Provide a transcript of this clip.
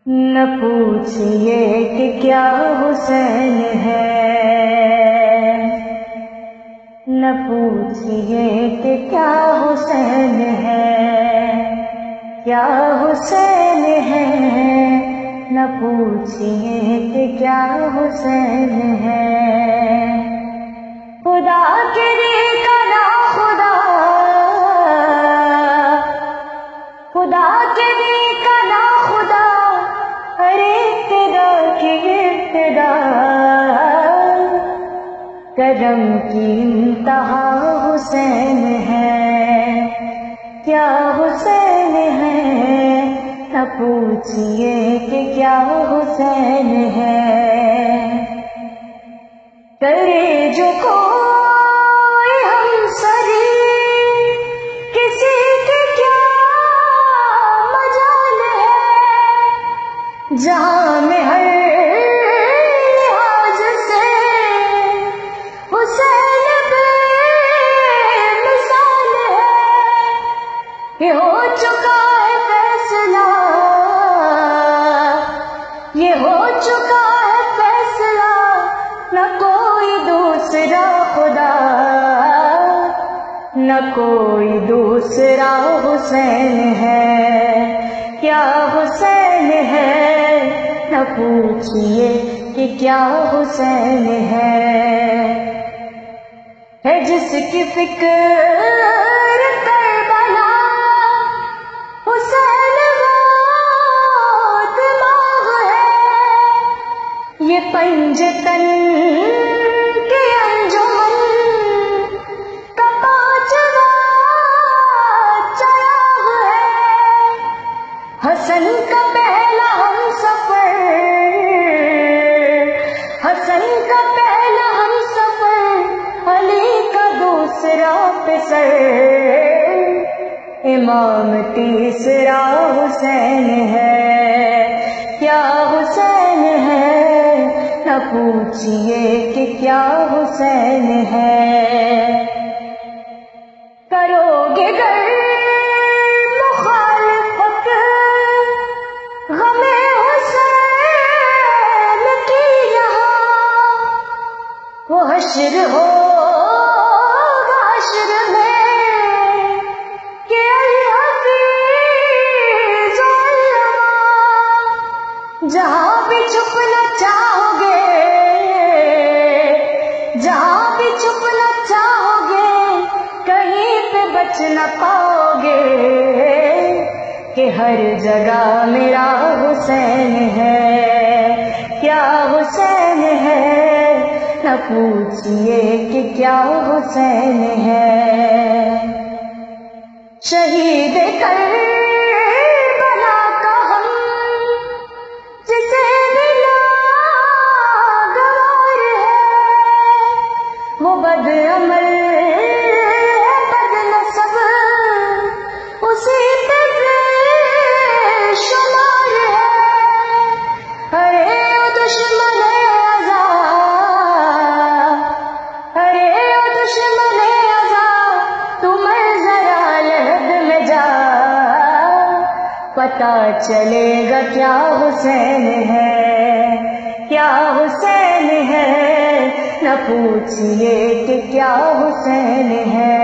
نہ پوچھئے کہ کیا حسین ہے، نہ پوچھئے کہ کیا حسین ہے، کیا حسین ہے، نہ پوچھئے کہ کیا حسین ہے۔ خدا کے دل کا نا خدا، خدا کے دل کا نا خدا، ہر ابتدا کی ابتدا، کرم کی انتہا حسین ہے، کیا حسین ہے، نہ پوچھئے کہ کیا حسین ہے۔ کرے جو کوئی ہم سری، کسی کے کیا مجال ہے، جہاں میں ہر لحاظ سے حسین بے مثال ہے۔ یہ ہو چکا ہے فیصلہ، یہ ہو چکا ہے فیصلہ، نہ کوئی دوسرا خدا، نہ کوئی دوسرا حسین ہے، کیا حسین ہے، نہ پوچھئے کہ کیا حسین ہے جس کی فکر کربلا، حسین وہ دماغ ہے، یہ پنجتن کی انجمن کا پانچواں چراغ ہے، حسن کا پہلا ہم سفر، حسن کا پہلا ہم سفر، علی کا دوسرا پسر، امام تیسرا حسین ہے، کیا حسین ہے، نہ پوچھئے کہ کیا حسین ہے۔ کرو گے گر مخالفت غم حسین کی یہاں، وہ حشر ہوگا حشر میں کہ الحفیظ علماء، جہاں بھی چھپنا چاہو گے، جہاں بھی چھپنا چاہو گے، کہیں پہ بچ نہ پاؤ گے، کہ ہر جگہ میرا حسین ہے، کیا حسین ہے، نہ پوچھئے کہ کیا حسین ہے۔ شہید کربلا کا ہم جسے ملا گوار ہے، وہ بد عمل ہے بد نسب، اسی پہ بے شمار ہے، ارے او دشمن ازا، ارے او دشمن ازا، تو مر ذرا لحد میں جا، پتہ چلے گا کیا حسین ہے، کیا حسین ہے، نہ پوچھئے کہ کیا حسین ہے۔